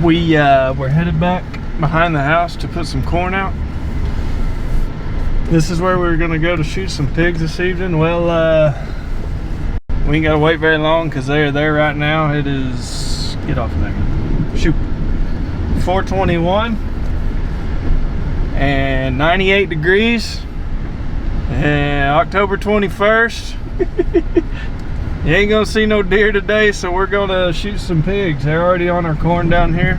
We're headed back behind the house to put some corn out. This is where we were gonna go to shoot some pigs this evening. Well, we ain't gotta wait very long because they're there right now. It is, get off of there, shoot, 4:21 and 98 degrees and October 21st. You ain't gonna see no deer today, so we're gonna shoot some pigs. They're already on our corn down here.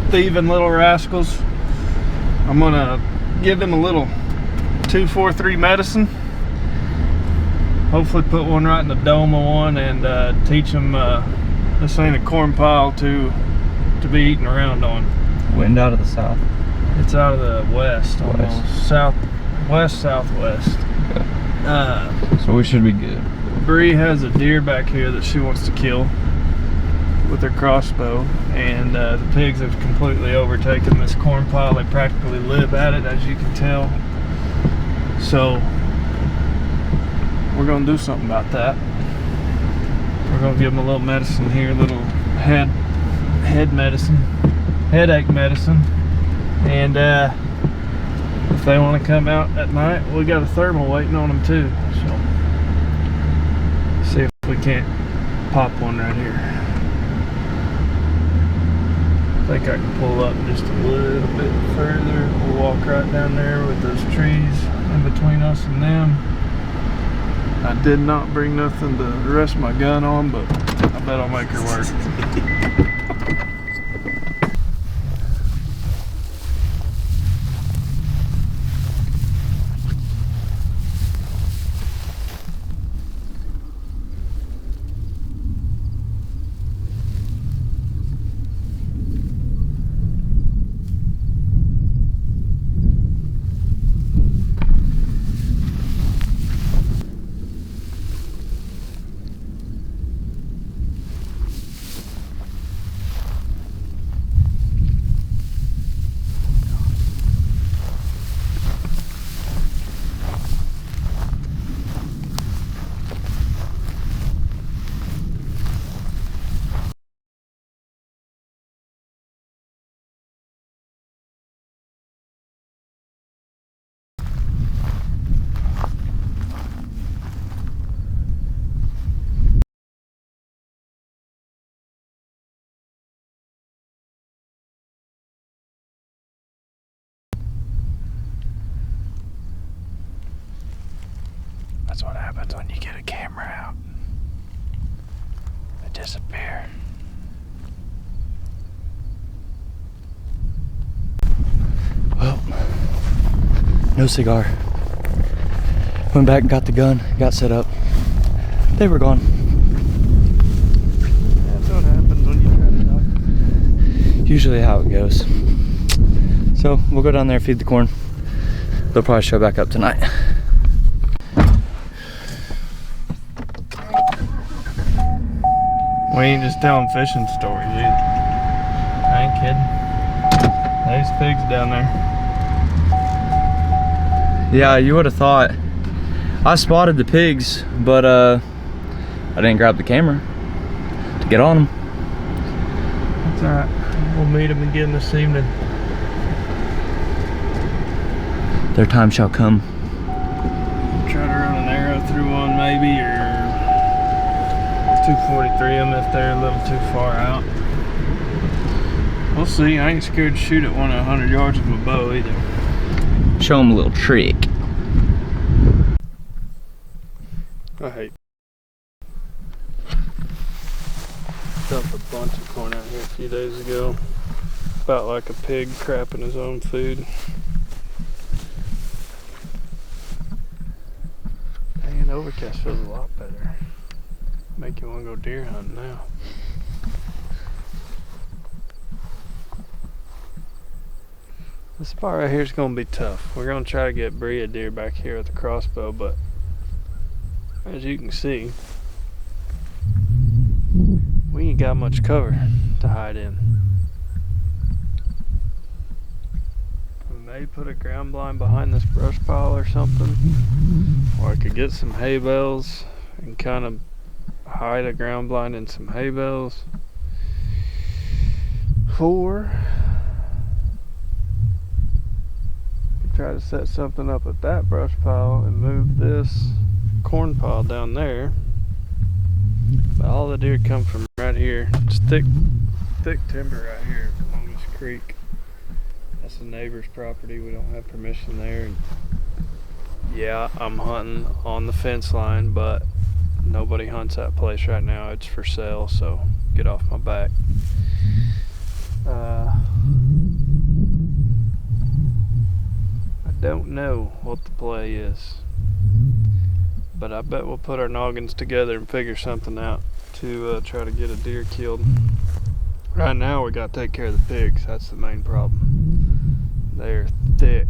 Thieving little rascals. I'm gonna give them a little 2-4-3 medicine. Hopefully put one right in the dome of one and teach them this ain't a corn pile to be eating around on. Wind out of the south? It's out of the west, almost. Southwest. Okay. So we should be good. Bree has a deer back here that she wants to kill with her crossbow, and the pigs have completely overtaken this corn pile. They practically live at it, as you can tell. So we're gonna do something about that. We're gonna give them a little medicine here, a little head medicine, headache medicine, and if they want to come out at night, we got a thermal waiting on them too. So see if we can't pop one right here. I think I can pull up just a little bit further. We'll walk right down there with those trees in between us and them. I did not bring nothing to rest my gun on, but I bet I'll make her work. That's what happens when you get a camera out. They disappear. Well, no cigar. Went back and got the gun, got set up. They were gone. That's what happens when you try to talk. Usually how it goes. So we'll go down there, feed the corn. They'll probably show back up tonight. We ain't just telling fishing stories either. I ain't kidding. There's pigs down there. Yeah, you would have thought. I spotted the pigs, but I didn't grab the camera to get on them. That's alright. We'll meet them again this evening. Their time shall come. Try to run an arrow through one maybe, or 243 them if they're a little too far out. We'll see. I ain't scared to shoot at one at 100 yards with my bow either. Show them a little trick. I hate. Dumped a bunch of corn out here a few days ago. About like a pig crapping his own food. Dang, overcast feels a lot better. Make you want to go deer hunting now. This spot right here is going to be tough. We're going to try to get Bree a deer back here with the crossbow, but as you can see, we ain't got much cover to hide in. We may put a ground blind behind this brush pile or something, or I could get some hay bales and kind of hide a ground blind in some hay bales. before. Try to set something up at that brush pile and move this corn pile down there. But all the deer come from right here. It's thick timber right here along this creek. That's the neighbor's property. We don't have permission there. And yeah, I'm hunting on the fence line, but nobody hunts that place right now. It's for sale, so get off my back. I don't know what the play is, but I bet we'll put our noggins together and figure something out to try to get a deer killed. Right now we gotta take care of the pigs. That's the main problem. They're thick.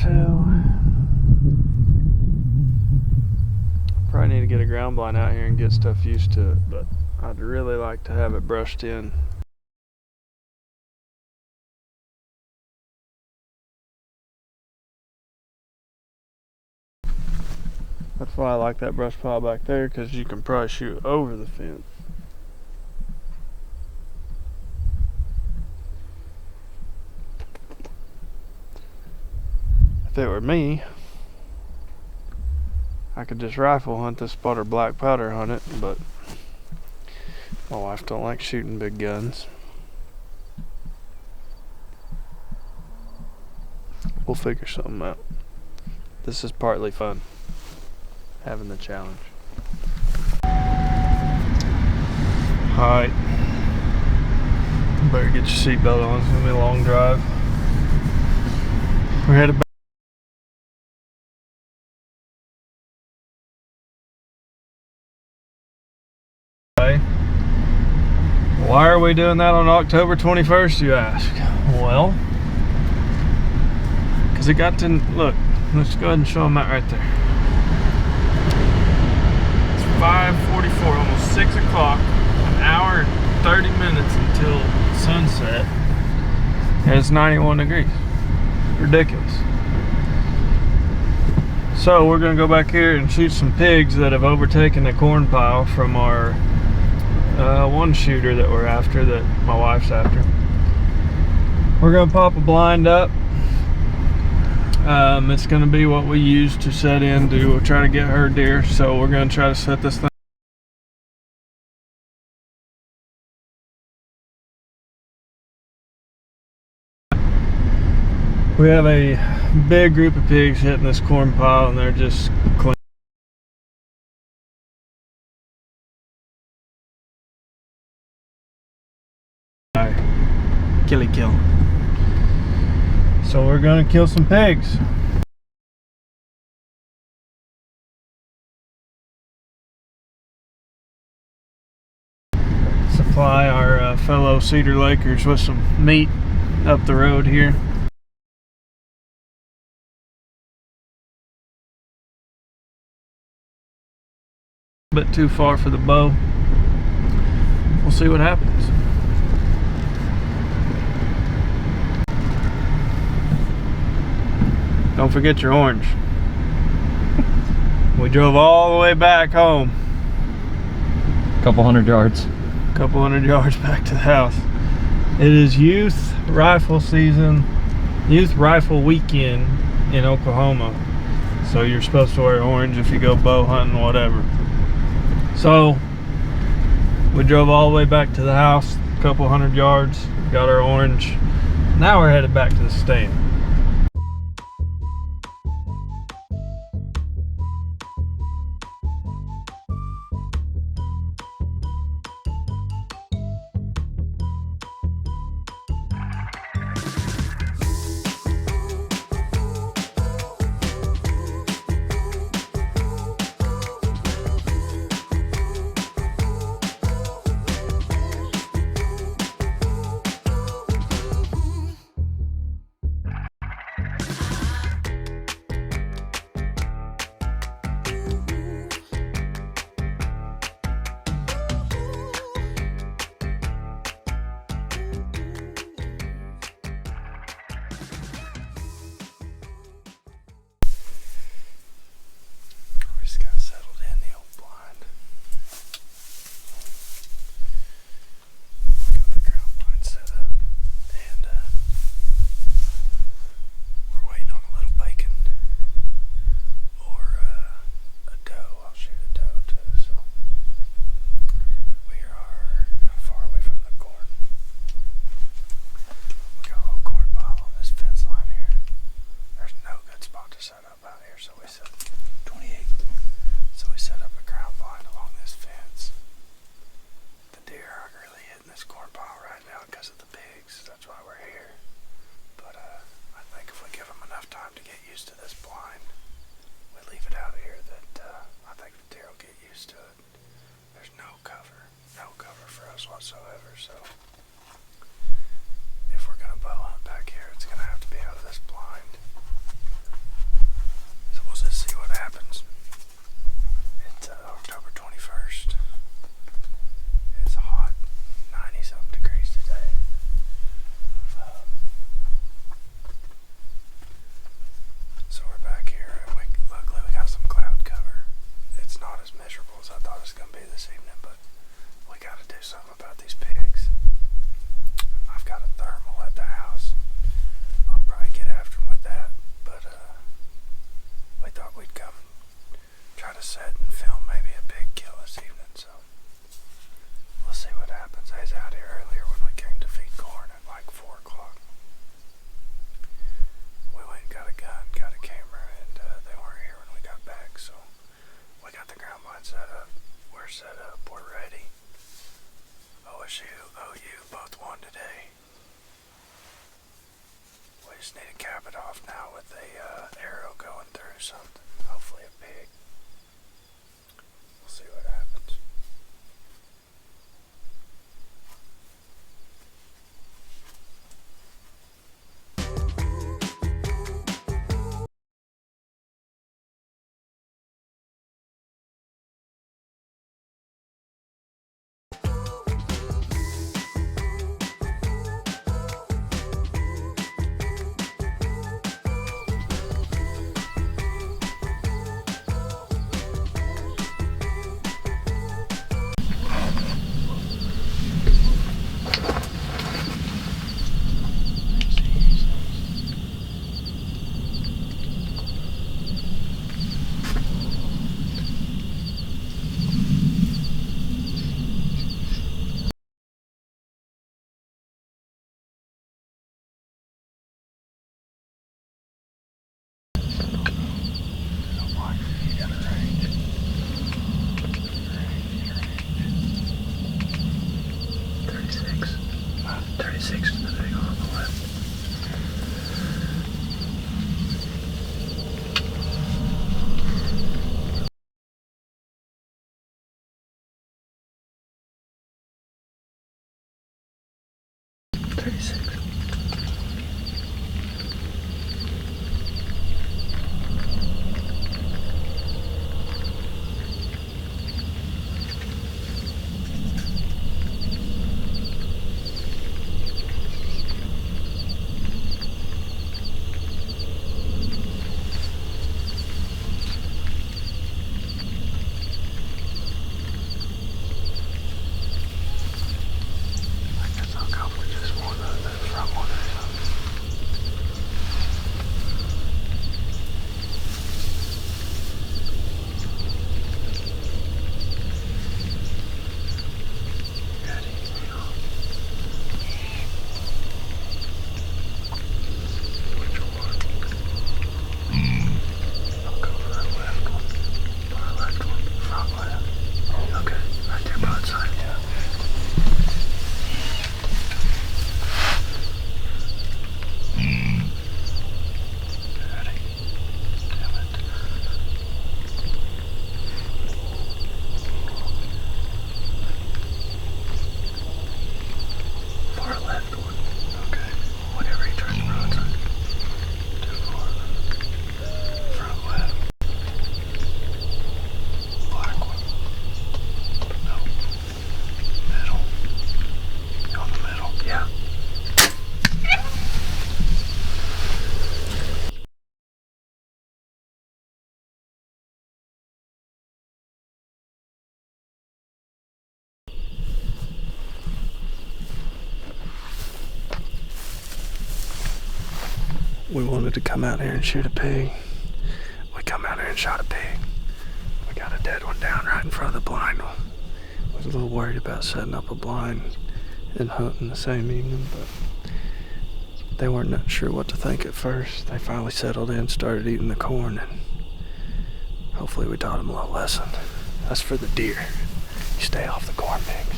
So probably need to get a ground blind out here and get stuff used to it, but I'd really like to have it brushed in. That's why I like that brush pile back there, because you can probably shoot over the fence. If it were me, I could just rifle hunt this spot or black powder hunt it, but my wife don't like shooting big guns. We'll figure something out. This is partly fun, having the challenge. Alright, better get your seatbelt on. It's gonna be a long drive. We're headed back. Why are we doing that on October 21st, you ask? Well, because it got to, look, let's go ahead and show them that right there. It's 5:44, almost 6 o'clock, an hour and 30 minutes until sunset, and it's 91 degrees. Ridiculous. So we're gonna go back here and shoot some pigs that have overtaken the corn pile from our one shooter that we're after, that my wife's after. We're gonna pop a blind up. It's gonna be what we use to set in to try to get her deer. So we're gonna try to set this thing. We have a big group of pigs hitting this corn pile, and they're just clean. Killy kill. So we're gonna kill some pigs. Supply our fellow Cedar Lakers with some meat up the road here. A bit too far for the bow. We'll see what happens. Don't forget your orange. We drove all the way back home. Couple hundred yards. Couple hundred yards back to the house. It is youth rifle season, youth rifle weekend in Oklahoma. So you're supposed to wear orange if you go bow hunting, whatever. So we drove all the way back to the house, a couple hundred yards, got our orange. Now we're headed back to the stand. set up out here, so we set 28. So we set up a ground blind along this fence. The deer aren't really hitting this corn pile right now because of the pigs. That's why we're here. But I think if we give them enough time to get used to this blind, we leave it out here, that I think the deer will get used to it. There's no cover for us whatsoever, so if we're gonna bow hunt back here, it's gonna have to be out of this blind. So we'll just see what happens. It's October 21st. It's hot, 90-something degrees today. So we're back here, and luckily we got some cloud cover. It's not as miserable as I thought it was gonna be this evening, but we gotta do something about these pigs. I've got a thermal at the house. I'll probably get after them with that, but we thought we'd come and try to set and film maybe a pig kill this evening, so we'll see what happens. I was out here earlier when we came to feed corn at like 4 o'clock. We went and got a gun, got a camera, and they weren't here when we got back, so we got the ground blind set up. We're set up, we're ready. OSU, OU, both won today. We just need to cap it off now with a arrow going through something. Hopefully a pig. We'll see what happens. We wanted to come out here and shoot a pig. We come out here and shot a pig. We got a dead one down right in front of the blind. I was a little worried about setting up a blind and hunting the same evening, but They weren't not sure what to think at first. They finally settled in, started eating the corn, and hopefully we taught them a little lesson. That's for the deer. You stay off the corn pigs.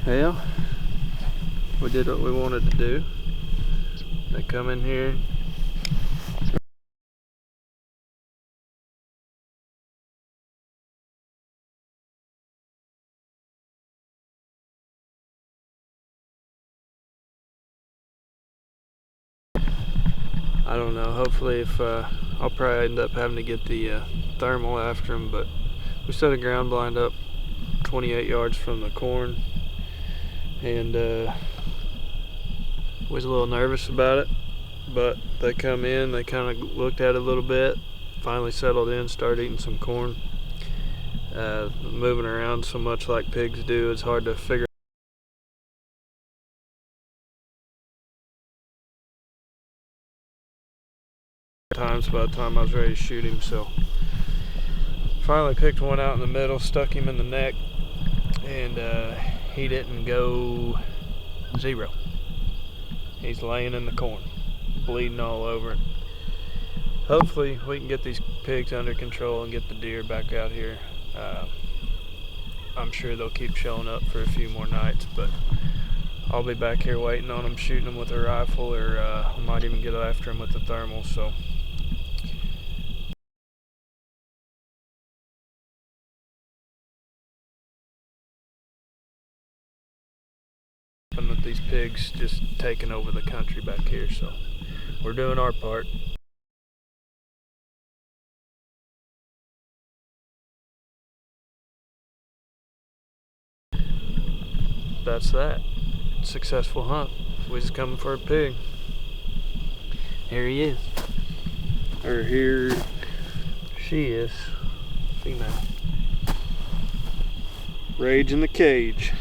Well, we did what we wanted to do. They come in here. I don't know, hopefully if I'll probably end up having to get the thermal after them, but we set a ground blind up 28 yards from the corn, and was a little nervous about it, but they come in, they kind of looked at it a little bit, finally settled in, started eating some corn. Moving around so much like pigs do, it's hard to figure times by the time I was ready to shoot him. So finally picked one out in the middle, stuck him in the neck, and he didn't go 0. He's laying in the corn, bleeding all over it. Hopefully we can get these pigs under control and get the deer back out here. I'm sure they'll keep showing up for a few more nights, but I'll be back here waiting on them, shooting them with a rifle, or I might even get after them with the thermal. So with these pigs just taking over the country back here, so we're doing our part. That's that. Successful hunt. We just coming for a pig. Here he is. Or here she is. Female. Rage in the cage.